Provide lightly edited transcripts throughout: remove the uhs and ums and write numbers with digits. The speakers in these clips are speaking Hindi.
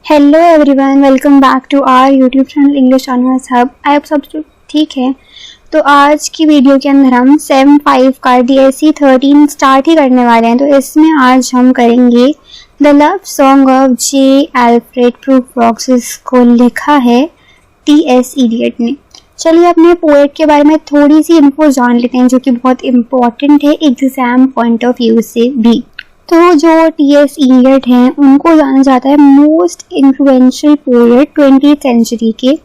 Hello everyone, welcome back to our YouTube channel English honours hub. I hope सब ठीक है। तो आज की वीडियो के अंदर हम 7-5 का DSE 13 स्टार्ट ही करने वाले हैं। तो इसमें आज हम करेंगे the love song of J Alfred proof, को लिखा है T.S. इलियट ने। चलिए अपने पोएट के बारे में थोड़ी सी इन्फो जान लेते हैं, जो कि बहुत इम्पोर्टेंट है एग्जाम पॉइंट ऑफ व्यू से भी। तो जो T.S. इलियट हैं उनको जाना जाता है most influential poet 20th century के।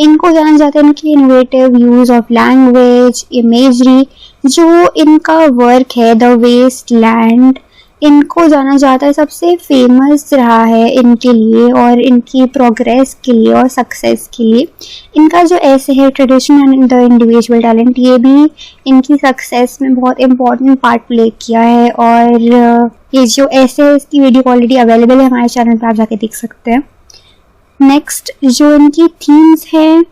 इनको जाना जाता है इनकी innovative use of language, imagery. जो इनका वर्क है द वेस्ट लैंड, इनको जाना जाता है सबसे फेमस रहा है इनके लिए और इनकी प्रोग्रेस के लिए और सक्सेस के लिए। इनका जो ऐसे है tradition and the individual talent, ये भी इनकी सक्सेस में बहुत इम्पोर्टेंट पार्ट प्ले किया है। और ये जो ऐसे है इसकी वीडियो ऑलरेडी अवेलेबल है हमारे चैनल पर, आप जाके देख सकते हैं। नेक्स्ट जो इनकी थीम्स हैं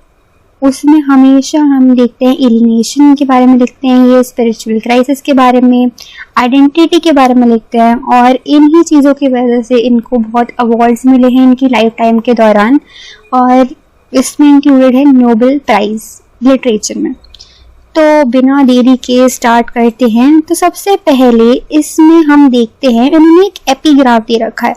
उसमें हमेशा हम देखते हैं एलिनेशन के बारे में लिखते हैं, ये स्पिरिचुअल क्राइसिस के बारे में, आइडेंटिटी के बारे में लिखते हैं। और इन्हीं चीज़ों की वजह से इनको बहुत अवार्ड्स मिले हैं इनकी लाइफ टाइम के दौरान, और इसमें इंक्लूडेड है नोबेल प्राइज लिटरेचर में। तो बिना देरी के स्टार्ट करते हैं। तो सबसे पहले इसमें हम देखते हैं इन्होंने एक एपीग्राफ दे रखा है।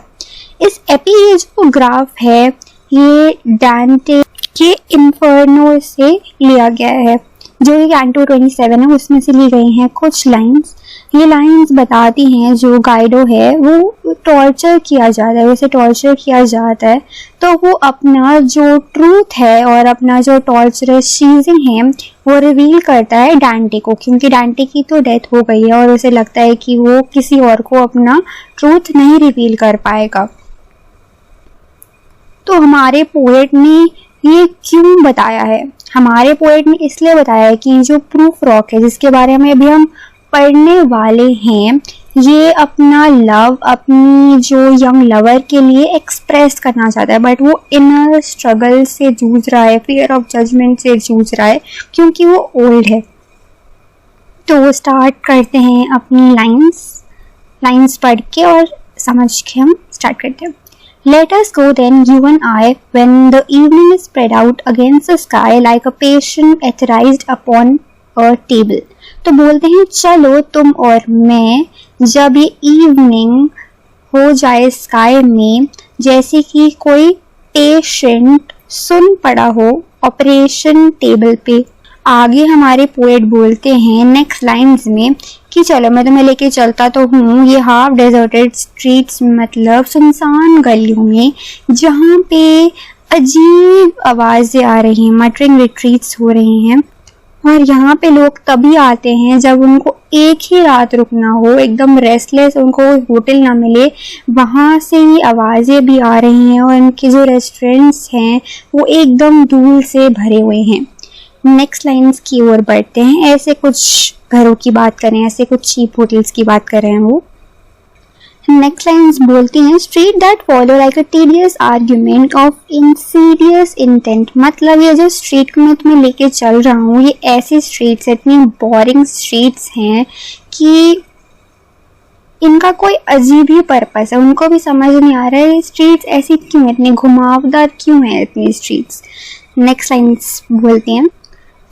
इस ये जो ग्राफ है ये डांटे के इन्फर्नो से लिया गया है, जो ये कैंटो 27 है उसमें से ली गई हैं कुछ लाइंस। ये लाइंस बताती हैं जो गाइडो है वो टॉर्चर किया जाता है, वैसे टॉर्चर किया जाता है तो वो अपना जो ट्रूथ है और अपना जो टॉर्चरस चीज़ें हैं वो रिवील करता है डांटे को, क्योंकि डांटे की तो डेथ हो गई है और उसे लगता है कि वो किसी और को अपना ट्रूथ नहीं रिवील कर पाएगा। तो हमारे पोएट ने ये क्यों बताया है? हमारे पोएट ने इसलिए बताया है कि जो प्रूफ रॉक है जिसके बारे में अभी हम पढ़ने वाले हैं, ये अपना लव अपनी जो यंग लवर के लिए एक्सप्रेस करना चाहता है, बट वो इनर स्ट्रगल से जूझ रहा है, फियर ऑफ जजमेंट से जूझ रहा है क्योंकि वो ओल्ड है। तो स्टार्ट करते हैं अपनी लाइंस पढ़ के और समझ के हम स्टार्ट करते हैं। Let us go then, you and I, when the evening is spread out against the sky like a patient etherized upon a table. तो बोलते हैं चलो तुम और मैं, जब ये इवनिंग हो जाए स्काई में, जैसे कि कोई पेशेंट सुन पड़ा हो ऑपरेशन टेबल पे। आगे हमारे पोएट बोलते हैं नेक्स्ट लाइन्स में कि चलो मैं तुम्हें लेके चलता तो हूँ ये हाफ डेजर्टेड स्ट्रीट्स, मतलब सुनसान गलियों में जहाँ पे अजीब आवाज़ें आ रही हैं, मटरिंग रिट्रीट्स हो रही हैं। और यहाँ पे लोग तभी आते हैं जब उनको एक ही रात रुकना हो, एकदम रेस्टलेस, उनको होटल ना मिले, वहाँ से ही आवाज़ें भी आ रही हैं और उनके जो रेस्टोरेंट्स हैं वो एकदम धूल से भरे हुए हैं। नेक्स्ट लाइन्स की ओर बढ़ते हैं। ऐसे कुछ घरों की बात करें, ऐसे कुछ चीप होटल्स की बात कर रहे हैं वो। नेक्स्ट लाइन्स बोलती हैं street that follow like a tedious argument of Insidious intent, मतलब ये जो स्ट्रीट में तुम्हें लेके चल रहा हूँ ये ऐसी स्ट्रीट्स, इतनी बोरिंग स्ट्रीट्स हैं कि इनका कोई अजीब ही पर्पस है, उनको भी समझ नहीं आ रहा है स्ट्रीट्स ऐसी क्यों, इतनी घुमावदार क्यों है इतनी स्ट्रीट्स। नेक्स्ट लाइन्स बोलती हैं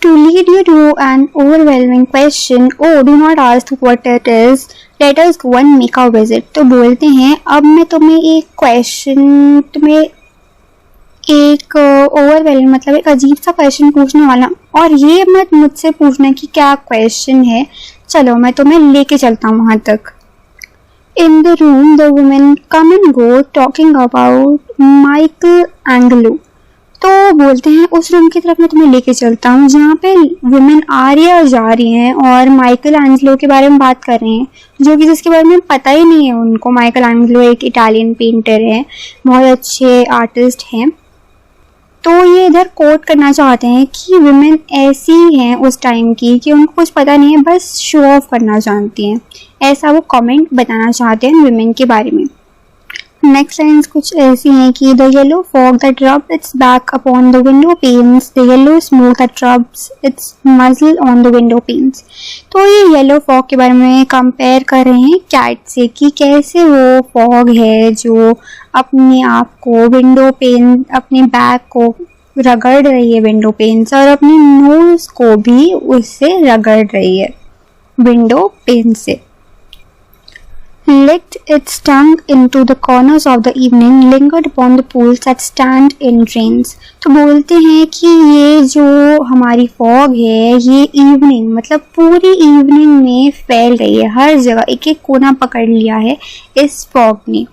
To lead you to an overwhelming question, oh, do not ask what it is, let us go and make a visit. तो बोलते हैं अब मैं तुम्हें एक ओवरवेलमिंग मतलब एक अजीब सा क्वेश्चन पूछने वाला, और ये मत मुझसे पूछना कि क्या क्वेश्चन है, चलो मैं तुम्हें लेके चलता हूँ वहाँ तक। In the room the women come and go talking about Michael Angelo. तो बोलते हैं उस रूम की तरफ मैं तुम्हें लेके चलता हूँ जहाँ पे वुमेन आ रही है और जा रही हैं और माइकल एंजेलो के बारे में बात कर रहे हैं, जो कि जिसके बारे में पता ही नहीं है उनको। माइकल एंजेलो एक इटालियन पेंटर है, बहुत अच्छे आर्टिस्ट हैं। तो ये इधर कोट करना चाहते हैं कि वुमेन ऐसी हैं उस टाइम की कि उनको कुछ पता नहीं है, बस शो ऑफ करना जानती हैं, ऐसा वो कमेंट बताना चाहते हैं वुमेन के बारे में। नेक्स्ट लाइन्स कुछ ऐसी हैं कि the yellow fog that rubbed its back upon the window panes, the yellow smoke that rubs its muzzle on the window panes. तो ये येलो फॉग के बारे में कंपेयर कर रहे हैं कैट से कि कैसे वो फॉग है जो अपने आप को विंडो पेन, अपने बैक को रगड़ रही है विंडो पेन से, और अपनी नोज को भी उससे रगड़ रही है विंडो पेन से। Licked its tongue into the corners of the evening, lingered upon the pools that stand in drains। तो बोलते हैं कि ये जो हमारी फॉग है ये इवनिंग मतलब पूरी इवनिंग में फैल रही है, हर जगह एक एक कोना पकड़ लिया है इस फॉग ने,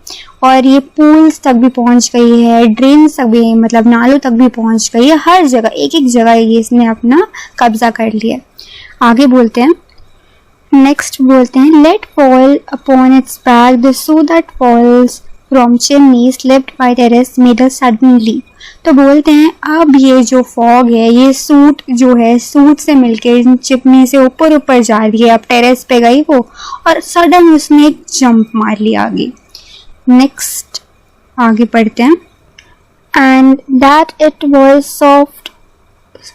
और ये पूल्स तक भी पहुंच गई है, ड्रेन्स तक भी मतलब नालों तक भी पहुंच गई है, हर जगह एक एक जगह ये इसने अपना कब्जा कर लिया। आगे बोलते हैं, नेक्स्ट बोलते हैं, let fall upon its back the soot that falls from chimney slipped by terrace made a sudden leap. तो बोलते हैं अब ये जो फॉग है ये सूट जो है सूट से मिलके चिमनी से ऊपर ऊपर जा रही है, अब टेरेस पे गई वो और सडन उसने एक जंप मार लिया आगे। नेक्स्ट आगे पढ़ते हैं, and that it was soft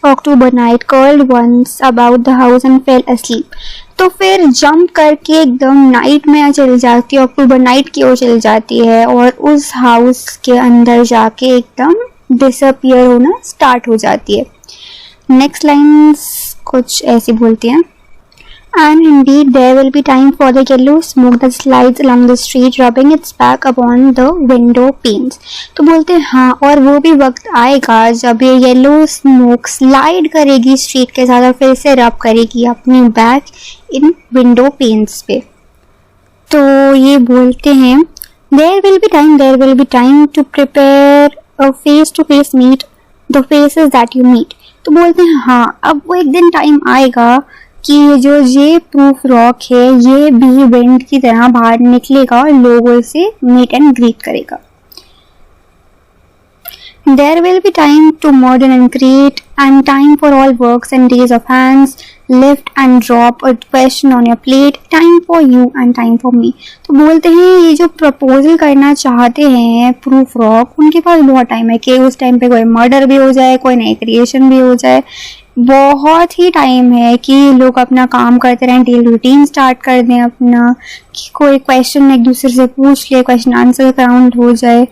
October night curled once about the house and fell asleep। तो फिर जंप करके एकदम नाइट में चली जाती है, अक्टूबर नाइट की ओर चली जाती है और उस हाउस के अंदर जाके एकदम डिसअपियर होना स्टार्ट हो जाती है। नेक्स्ट लाइन्स कुछ ऐसी बोलती हैं, And indeed there will be time for the yellow smoke that slides along the street rubbing its back upon the window panes। तो बोलते हैं हाँ, और वो भी वक्त आएगा जब ये येलो स्मोक स्लाइड करेगी स्ट्रीट के साथ और फिर से रब करेगी अपनी बैक इन विंडो पेन्स पे। तो ये बोलते हैं there will be time to prepare a face to face meet the faces that you meet। तो बोलते हैं हाँ, अब वो एक दिन टाइम आएगा कि जो ये प्रूफ रॉक है ये भी विंड की तरह बाहर निकलेगा और लोगों से मीट एंड ग्रीट करेगा। There will be time to modern and create and time for all works and days of hands, lift and drop a question on your plate, time for you and time for me। तो बोलते हैं ये जो प्रपोजल करना चाहते हैं प्रूफ रॉक उनके पास बहुत टाइम है कि उस टाइम पे कोई मर्डर भी हो जाए, कोई नई क्रिएशन भी हो जाए, बहुत ही टाइम है कि लोग अपना काम करते रहें, डेली रूटीन स्टार्ट कर दें अपना, कि कोई क्वेश्चन एक दूसरे से पूछ ले, क्वेश्चन आंसर राउंड हो जाए।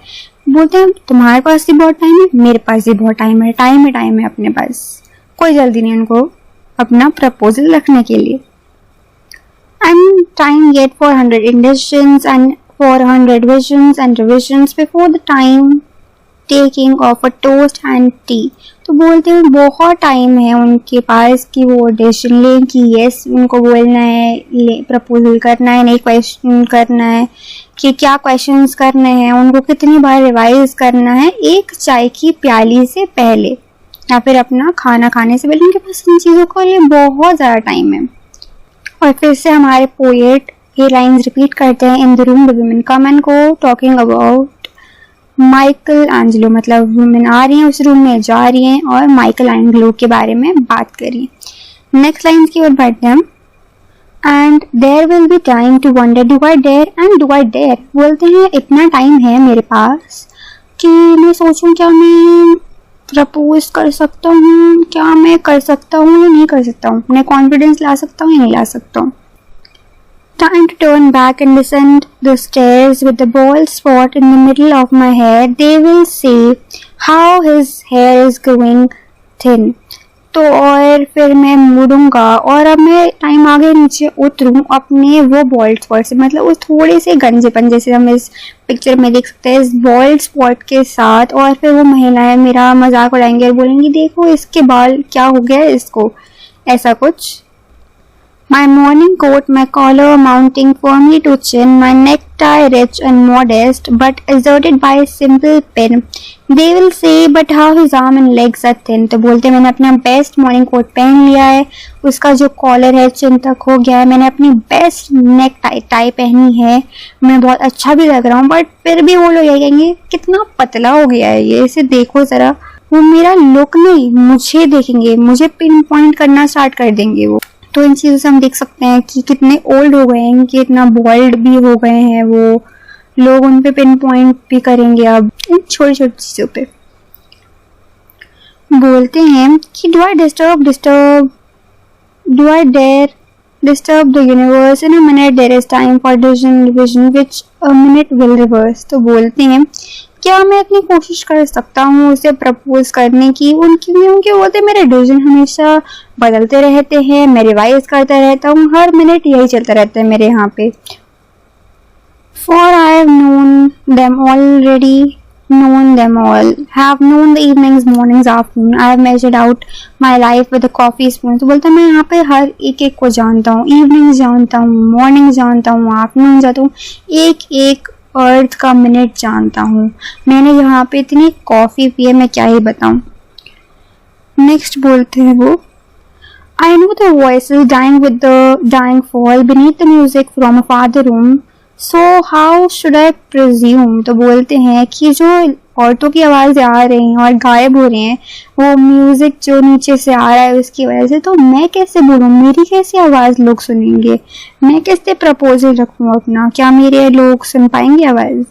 बोलते हैं तुम्हारे पास भी बहुत टाइम है, मेरे पास भी बहुत टाइम है, टाइम है अपने पास, कोई जल्दी नहीं उनको अपना प्रपोजल रखने के लिए। And time yet for 100 indecisions and for 100 visions and revisions before the time taking of a toast and tea। तो बोलते हैं बहुत टाइम है उनके पास कि वो डिसीजन लें कि यस उनको बोलना है, प्रपोजल करना है, नई क्वेश्चन करना है, कि क्या क्वेश्चंस करने हैं, उनको कितनी बार रिवाइज करना है एक चाय की प्याली से पहले या फिर अपना खाना खाने से पहले। उनके पास इन चीज़ों को लिए बहुत ज़्यादा टाइम है। और फिर से हमारे पोएट ये लाइन्स रिपीट करते हैं, in the room the women come and go talking about Michael Angelo, मतलब वुमेन आ रही हैं उस रूम में, जा रही हैं और माइकल एंजेलो के बारे में बात करिए। नेक्स्ट लाइन की ओर बढ़ते हैं, and there will be time to wonder do I dare and do I dare. बोलते हैं इतना टाइम है मेरे पास कि मैं सोचूं क्या मैं प्रपोज कर सकता हूँ, क्या मैं कर सकता हूँ या नहीं कर सकता हूँ, मैं कॉन्फिडेंस ला सकता हूँ या नहीं ला सकता हूँ। Time to turn back and descend the stairs with the bald spot in the middle of my hair. They will say how his hair is growing thin। तो और फिर मैं मुड़ूंगा और अब मैं टाइम आगे नीचे उतरूं अपने वो बॉल्ड स्पॉट से, मतलब उस थोड़े से गंजेपन जैसे हम इस पिक्चर में देख सकते हैं इस बॉल्ड स्पॉट के साथ, और फिर वो महिलाएं मेरा मजाक उड़ाएंगे और बोलेंगी देखो इसके बाल क्या हो गया इसको, ऐसा कुछ। My morning coat, my collar mounting firmly to chin, my necktie rich and modest, but asserted by a simple pin। They will say, but how his arm and legs are thin। तो बोलते मैंने अपना बेस्ट मॉर्निंग कोट पहन लिया है, उसका जो कॉलर है चिन तक हो गया है, मैंने अपनी बेस्ट नेक टाई पहनी है, मैं बहुत अच्छा भी लग रहा हूँ, बट फिर भी वो लोग ये कहेंगे कितना पतला हो गया है ये, इसे देखो जरा। वो मेरा लुक नहीं मुझे देखेंगे, मुझे पिन पॉइंट करना स्टार्ट कर देंगे वो। तो इन चीज़ों से हम देख सकते हैं कि कितने ओल्ड हो गए हैं, कि इतना बॉल्ड भी हो गए हैं वो, लोग उन पे पिन पॉइंट भी करेंगे अब इन छोटी छोटी चीज़ों पे। बोलते हैं कि do I dare disturb the universe in a minute there is time for division which a minute will reverse। तो बोलते हैं क्या मैं इतनी कोशिश कर सकता हूँ उसे प्रपोज करने की, उनके बोलते मेरे डिसीजन हमेशा बदलते रहते हैं, मैं रिवाइज करता रहता हूँ, हर मिनट यही चलता रहता है मेरे यहाँ पे। For I have known them all, have known the evenings, mornings, afternoon, I have measured out my life with a coffee spoon। तो बोलता मैं यहाँ पे हर एक एक को जानता हूँ, इवनिंग जानता हूँ, मॉर्निंग जानता हूँ, आफ्टरनून जानता हूँ, एक एक अर्थ का मिनट जानता हूँ। मैंने यहाँ पे इतनी कॉफ़ी पी है, मैं क्या ही बताऊँ। नेक्स्ट बोलते हैं वो I know the voices dying with the dying fall beneath the music from a farther room, so how should I presume। तो बोलते हैं कि जो औरतों की आवाज़ें आ रही हैं और गायब हो रही हैं, वो म्यूज़िक जो नीचे से आ रहा है उसकी वजह से, तो मैं कैसे बोलूँ, मेरी कैसी आवाज़ लोग सुनेंगे, मैं कैसे प्रपोजल रखूँ अपना, क्या मेरे लोग सुन पाएंगे आवाज़।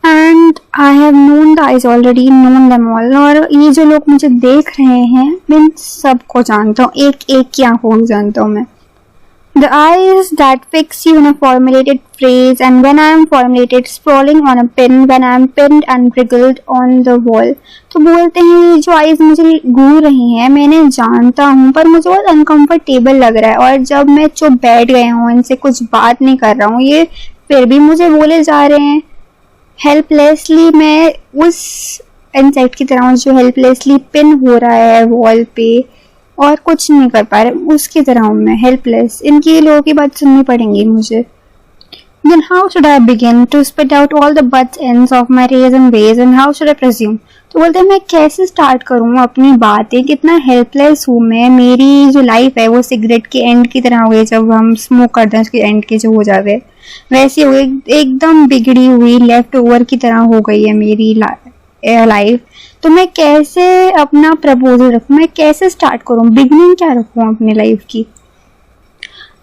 And I have known the eyes already, known them all. और ये जो लोग मुझे देख रहे हैं मैं इन सबको जानता हूँ, एक एक की आंखों को जानता हूँ मैं। The eyes that fix you in a formulated phrase, and when I am formulated, sprawling on a pin, when I am pinned and wriggled on the wall। तो बोलते हैं ये जो आइज मुझे घूर रही हैं मैं इन्हें जानता हूँ, पर मुझे बहुत अनकंफर्टेबल लग रहा है, और जब मैं चुप बैठ गया हूँ, इनसे कुछ बात नहीं कर रहा हूँ, ये फिर भी मुझे बोले जा रहे हैं। हेल्पलेसली मैं उस इंसेक्ट की तरह हूँ जो हेल्पलेसली पिन हो रहा है वॉल पे और कुछ नहीं कर पा रहे, उसकी तरह हूँ मैं, हेल्पलेस। इनकी लोगों की बात सुननी पड़ेंगी मुझे। Then how should I begin to spit out all the butt ends of my rays and ways, and how should I presume। तो बोलते हैं मैं कैसे स्टार्ट करूँ अपनी बातें, कितना हेल्पलेस हूँ मैं। मेरी जो लाइफ है वो सिगरेट के एंड की तरह हो गई, जब हम स्मोक करते हैं उसके एंड के जो हो जाते वैसे हो गई, एकदम बिगड़ी हुई लेफ्ट ओवर की तरह हो गई है मेरी लाइफ। तो मैं कैसे अपना प्रपोजल रखूँ, मैं कैसे स्टार्ट करूँ, बिगनिंग क्या रखूँ अपनी लाइफ की।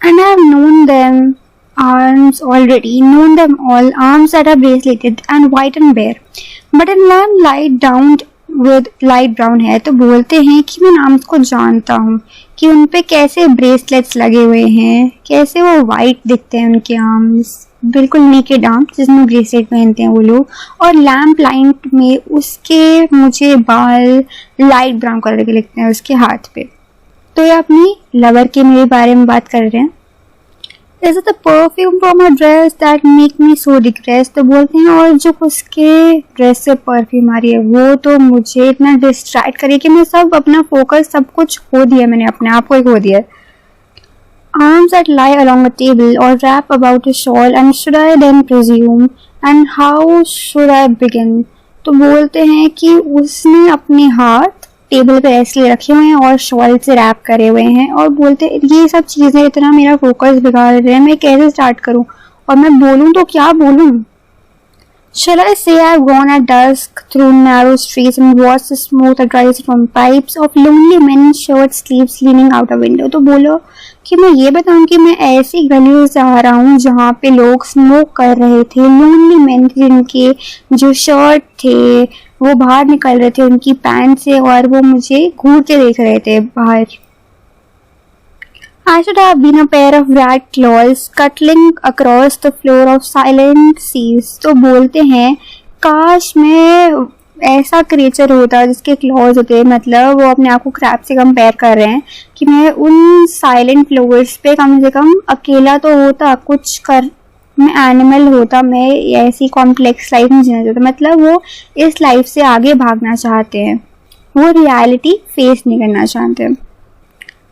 And I have known them arms already, known them all, arms that are braceleted and white and bare, but in lamb light downed with light brown hair। तो बोलते हैं कि मैं आर्म्स को जानता हूँ कि उन पे कैसे ब्रेसलेट्स लगे हुए हैं, कैसे वो वाइट दिखते हैं उनके आर्म्स, बिल्कुल नेकेड आर्म्स जिसमें ब्रेसलेट पहनते हैं वो लोग, और लैम्प लाइट में उसके मुझे बाल लाइट ब्राउन कलर के लगते हैं उसके हाथ पे। तो ये अपनी लवर के मेरे बारे में बात कर रहे हैं। Is it the perfume from her dress that make me so depressed। तो बोलते हैं और जो उसके ड्रेस से परफ्यूम आ रही है वो तो मुझे इतना डिस्ट्रैक्ट करी कि मैं सब अपना फोकस सब कुछ खो दिया, मैंने अपने आप को ही खो दिया। Arms that lie along a table or wrap about a shawl, and should I then presume, and how should I begin। तो बोलते हैं कि उसने अपने हाथ टेबल पे ऐसे रखे हुए हैं और शॉल से रैप करे हुए हैं, और बोलते ये सब चीज़ें इतना मेरा फोकस बिगाड़ रहे हैं, मैं कैसे स्टार्ट करूं, और मैं बोलूं तो क्या बोलूं। Shall I say I've gone at dusk through narrow streets and watched the smoke that rises from pipes of lonely men in shirt sleeves leaning out a window। तो बोलो कि मैं ये बताऊं कि मैं ऐसी गलियों से आ रहा हूँ जहाँ पे लोग स्मोक कर रहे थे, लोनली मैन जिनके जो शर्ट थे वो बाहर निकल रहे थे उनकी पैंट से, और वो मुझे घूर के देख रहे थे बाहर। I should have been a pair of rat claws scuttling across the floor of silent seas। तो बोलते हैं काश मैं ऐसा क्रिएचर होता जिसके क्लॉज होते, मतलब वो अपने आप को क्रैब से कंपेयर कर रहे हैं कि मैं उन साइलेंट फ्लोर्स पे कम से कम अकेला तो होता, कुछ कर, मैं एनिमल होता, मैं ऐसी कॉम्प्लेक्स लाइफ नहीं जीना चाहता। मतलब वो इस लाइफ से आगे भागना चाहते हैं, वो रियलिटी फेस नहीं करना चाहते।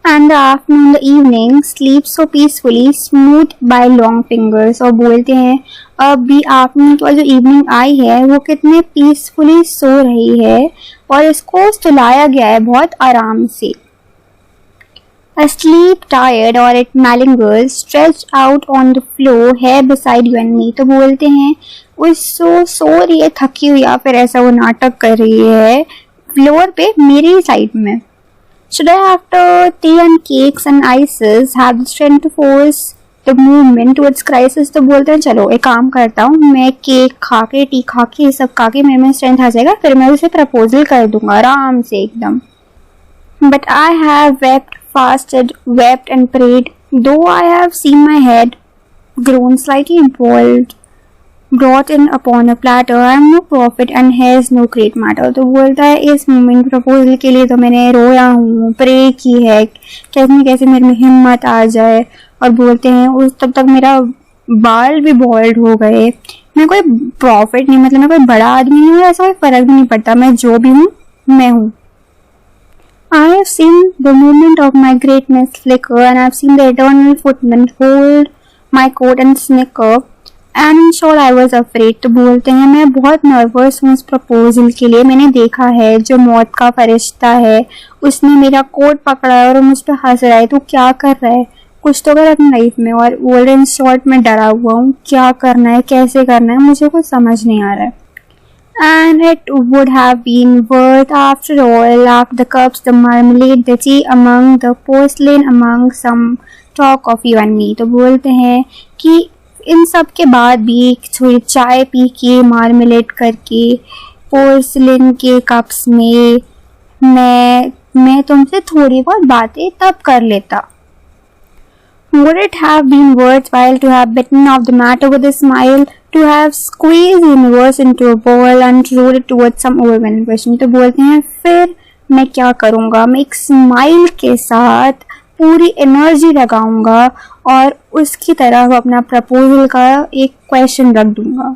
And the afternoon, the evening, sleep so peacefully, smoothed by long fingers। और बोलते हैं अब भी आफ्टरनून और जो इवनिंग आई है वो कितने पीसफुली सो रही है और इसको सुलाया गया है बहुत आराम से। Asleep, tired, or it malingers, stretched out on the floor, hair beside you and me। तो बोलते हैं वो सो रही है थकी हुई, या फिर ऐसा वो नाटक कर रही है फ्लोर पे मेरी साइड में। Should I, after tea and cakes and ices, have the strength to force the movement towards crisis. तो बोलते हैं चलो एक काम करता हूँ, मैं केक खा के, टी खा के, ये सब खा के मेरे में स्ट्रेंथ आ जाएगा, फिर मैं उसे प्रपोजल कर दूंगा आराम से एकदम। But I have wept, fasted, wept and prayed, though I have seen my head grown slightly bald, brought in upon a platter, I am no prophet and has no great matter। तो बोलता है इस मोमेंट प्रपोजल के लिए तो मैंने रोया हूँ, प्रे की है, कैसे न कैसे मेरे में हिम्मत आ जाए। और बोलते हैं उस तब तक मेरा बाल भी बॉल्ड हो गए, मैं कोई प्रॉफिट नहीं, मतलब मैं कोई बड़ा आदमी नहीं हूँ, ऐसा कोई फर्क भी नहीं पड़ता, मैं जो भी हूँ मैं हूँ। I have seen the moment of my greatness flicker, and I have seen the eternal footman hold my coat and snicker, and in short I was afraid। तो बोलते हैं मैं बहुत नर्वस हूँ इस प्रपोजल के लिए, मैंने देखा है जो मौत का फरिश्ता है उसने मेरा कोट पकड़ा है और मुझ पर हंस रहा है, तो क्या कर रहा है, कुछ तो कर अपनी लाइफ में। और बोल्ड इन शॉर्ट में डरा हुआ हूँ, क्या करना है, कैसे करना है, मुझे कुछ समझ नहीं आ रहा है। And it would have been worth after all, after the cups, the marmalade, the tea, among the porcelain, among some talk of you and me। तो बोलते हैं कि इन सब के बाद भी थोड़ी चाय पी के, मार्मेलेड करके, पोर्सलिन के कप्स में मैं तुमसे थोड़ी बहुत बातें तब कर लेता। Would it have been worthwhile to have bitten off the matter with a smile, to have squeezed the universe into a ball and rolled it towards some overwhelming question। तो बोलते हैं फिर मैं क्या करूँगा, मैं एक स्माइल के साथ पूरी एनर्जी लगाऊंगा और उसकी तरफ अपना प्रपोजल का एक क्वेश्चन रख दूंगा।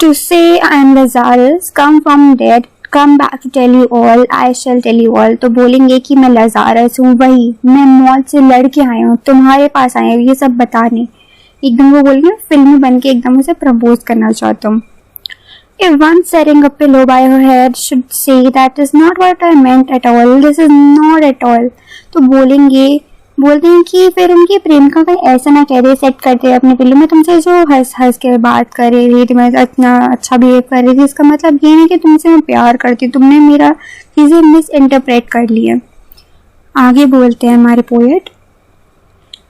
To say I am Lazarus, come from dead, come back to tell you all, I shall tell you all। तो बोलेंगे कि मैं लजारस हूँ, वही मैं मौत से लड़ के आया हूँ, तुम्हारे पास आया हूँ ये सब बताने। एकदम वो बोलेंगे फिल्म बन के एकदम उसे प्रपोज करना चाहता हूँ। If one setting a pillow by her head should say that is not what I meant at all, this is not at all। तो बोलते हैं कि फिर उनकी प्रेमिका कहीं ऐसा ना कह दे, सेट करते अपने पिल्लो में तुमसे जो हंस हंस के बात कर रही थी, तुम्हें इतना अच्छा बिहेव कर रही थी, इसका मतलब ये नहीं कि तुमसे मैं प्यार करती, तुमने मेरा चीज़ें मिस इंटरप्रेट कर ली है। आगे बोलते हैं हमारे poet,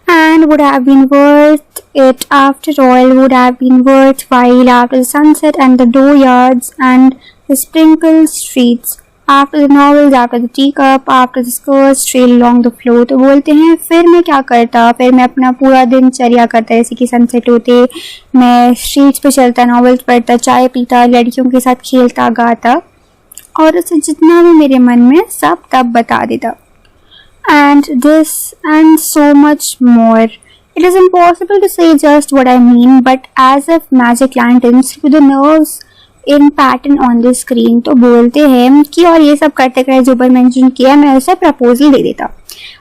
and would have been worth it after all, would have been worthwhile after the sunset and the dooryards and the sprinkled streets, after the novels, after the teacup, after the skirts trail along the floor। तो बोलते हैं फिर मैं क्या करता, फिर मैं अपना पूरा दिनचर्या करता, जैसे कि सनसेट होते मैं स्ट्रीट्स पे चलता, नॉवेल्स पढ़ता, चाय पीता, लड़कियों के साथ खेलता गाता और उसे जितना भी मेरे मन में सब तब बता देता। And this and so much more, it is impossible to say just what I mean, but as if magic lanterns through the nerves in pattern on the screen। तो बोलते हैं कि और ये सब करते करते जो पर मेंशन किया मैं उसे प्रपोजल दे देता,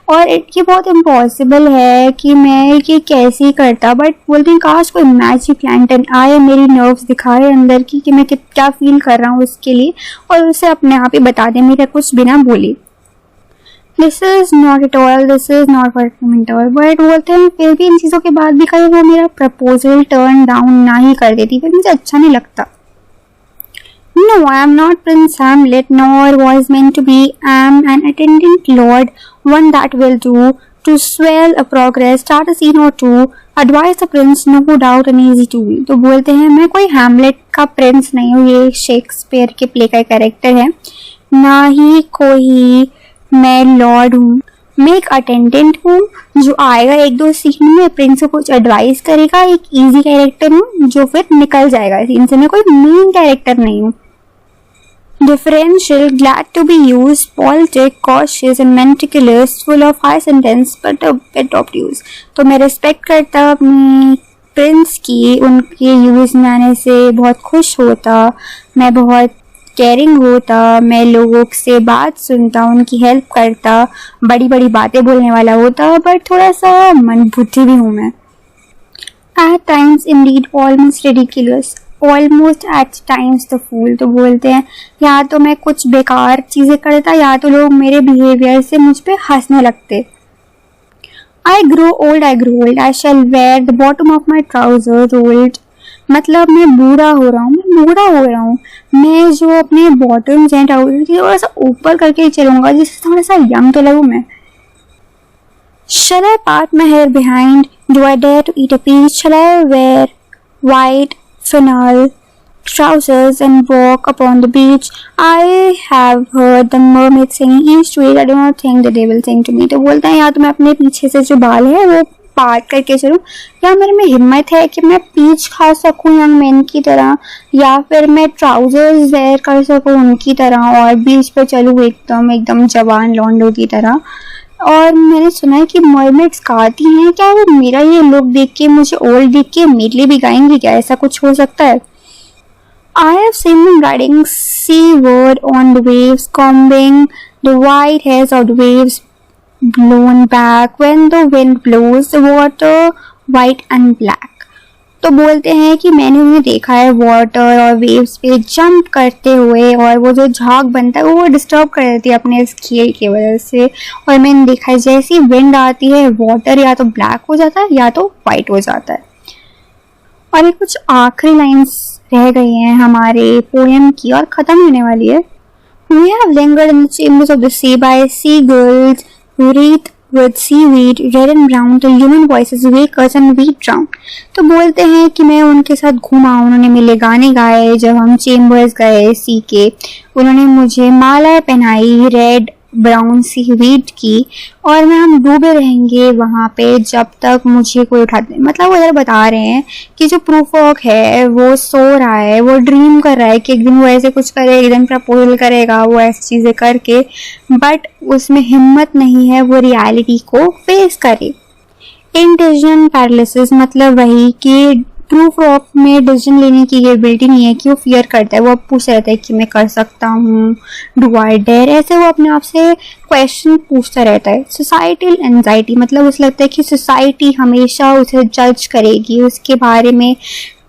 और ये बहुत इम्पॉसिबल है कि मैं ये कैसे ही करता, बट बोलते हैं काश कोई मैजिक लैंटर्न आए, मेरी नर्व्स दिखाए अंदर की कि मैं क्या फील कर रहा हूँ उसके लिए, और उसे अपने आप ही बता दे मेरा कुछ बिना बोले। This is not at all, this is not what I meant at all। But बोलते हैं फिर भी इन चीज़ों के बाद भी कहीं वो मेरा प्रपोजल टर्न डाउन ना ही कर देती, फिर मुझे अच्छा नहीं लगता। No, I am not Prince Hamlet, nor was meant to be, am an attendant lord, one that will do, to swell a progress, start a scene or two, advise the prince, no doubt an easy tool। तो बोलते हैं मैं कोई हैमलेट का प्रिंस नहीं हूँ, ये शेक्सपियर के प्ले का कैरेक्टर है, ना ही कोई मैं लॉर्ड हूँ, मैं एक अटेंडेंट हूँ जो आएगा एक दो सीन में प्रिंस को कुछ एडवाइस करेगा, एक इजी कैरेक्टर हूँ जो फिर निकल जाएगा सीन से, मैं कोई मेन कैरेक्टर नहीं हूँ। Differential, glad to be used, politic, cautious and meticulous, full of high sentence but a bit obtuse। तो मैं रिस्पेक्ट करता अपनी प्रिंस की, उनके यूज में आने से बहुत खुश होता, मैं बहुत केयरिंग होता, मैं लोगों से बात सुनता, उनकी हेल्प करता, बड़ी बड़ी बातें बोलने वाला होता, बट थोड़ा सा मंदबुद्धि भी हूँ मैं। At times indeed almost ridiculous, almost at times the fool। तो बोलते हैं या तो मैं कुछ बेकार चीज़ें करता या तो लोग मेरे बिहेवियर से मुझ पे हंसने लगते। I grow old, I shall wear the bottom of my trouser rolled, मतलब मैं बूढ़ा हो रहा हूँ, मैं जो अपने बॉटम्स हैं ट्राउजर की थोड़ा सा ऊपर करके चलूँगा जिससे थोड़ा सा यंग तो लगूँ मैं। Shall I part my hair behind? Do I dare to eat a peach? Shall I wear white flannel trousers and walk upon the beach? I have heard the mermaid singing each to it. I do not think that they will sing to me. तो बोलता है या तो मैं अपने पीछे से जो बाल है वो पार्ट करके चलूँ, या मेरे में हिम्मत है कि मैं पीच खा सकूँ यंग मैन की तरह, या फिर मैं ट्राउजर्स वेयर कर सकूँ उनकी तरह और बीच पे चलूँ एकदम जवान लॉन्डो की तरह। और मैंने सुना है कि मरमेड्स गाती हैं, क्या वो मेरा ये लुक देख के, मुझे ओल्ड देख के मेरे भी गाएंगी क्या? ऐसा कुछ हो सकता है? I have seen them riding seaward on the waves, combing the white hairs of the waves blown back when the wind blows the water white and black. तो बोलते हैं कि मैंने उन्हें देखा है वाटर और वेव्स पे जंप करते हुए, और वो जो झाग बनता है वो डिस्टर्ब कर देती है अपने इस खेल की वजह से। और मैंने देखा है जैसी विंड आती है वाटर या तो ब्लैक हो जाता है या तो वाइट हो जाता है। और ये कुछ आखिरी लाइंस रह गई हैं हमारे पोएम की और खत्म होने वाली है। We have lingered in the chambers of the sea by seagulls wreathed with seaweed red and brown till human voices wake us and we drown. तो बोलते हैं कि मैं उनके साथ घूमा, उन्होंने मेरे गाने गाए जब हम चेम्बर्स गए सी के, उन्होंने मुझे मालाएं पहनाई रेड ब्राउन सीवीड की, और मैं हम डूबे रहेंगे वहाँ पे जब तक मुझे कोई उठा दे। मतलब वो इधर बता रहे हैं कि जो प्रूफ वर्क है वो सो रहा है, वो ड्रीम कर रहा है कि एक दिन वो ऐसे कुछ करे, एक दिन प्रपोजल करेगा वो ऐसी चीज़ें करके, बट उसमें हिम्मत नहीं है वो रियलिटी को फेस करे। इंडिसीजन पैरालिसिस मतलब वही कि प्रूफ वर्क में डिसीजन लेने की एबिलिटी नहीं है, कि वो फियर करता है, वो पूछता रहता है कि मैं कर सकता हूँ, डू आई डेयर, ऐसे वो अपने आप से क्वेश्चन पूछता रहता है। सोसाइटल एंजाइटी मतलब उसे लगता है कि सोसाइटी हमेशा उसे जज करेगी, उसके बारे में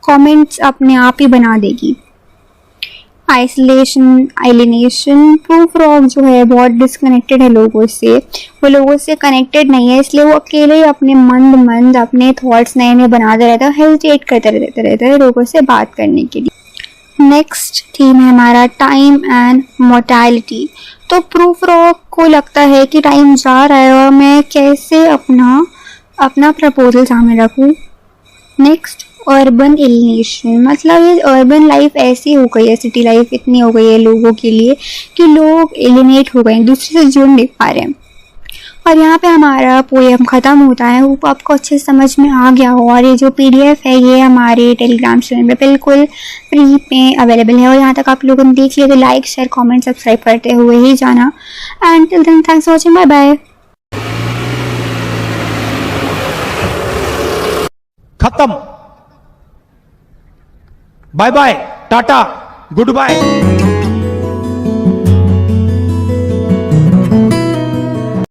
कमेंट्स अपने आप ही बना देगी। आइसोलेशन एलिनेशन प्रूफ रॉक जो है बहुत डिस्कनेक्टेड है लोगों से, वो लोगों से कनेक्टेड नहीं है, इसलिए वो अकेले ही अपने मंद अपने थॉट्स नए नए बनाते रहता है, हेजिटेट करते रहता है लोगों से बात करने के लिए। नेक्स्ट थीम है हमारा टाइम एंड मोर्टैलिटी। तो प्रूफ रॉक को लगता है कि टाइम जा रहा है और मैं कैसे अपना प्रपोजल सामने रखूँ। नेक्स्ट अर्बन एलिनेशन मतलब ये अर्बन लाइफ ऐसी हो गई है, सिटी लाइफ इतनी हो गई है लोगों के लिए कि लोग एलिनेट हो गए, एक दूसरे से जुड़ नहीं पा रहे हैं। और यहाँ पे हमारा पोएम ख़त्म होता है। वो आपको अच्छे समझ में आ गया हो। और ये जो PDF है ये हमारे टेलीग्राम चैनल में बिल्कुल फ्री में अवेलेबल है। और यहाँ तक आप लोगों ने देख लिया तो लाइक शेयर कमेंट सब्सक्राइब करते हुए ही जाना। And till then thanks for watching, bye bye. खत्म, bye bye, tata, good bye.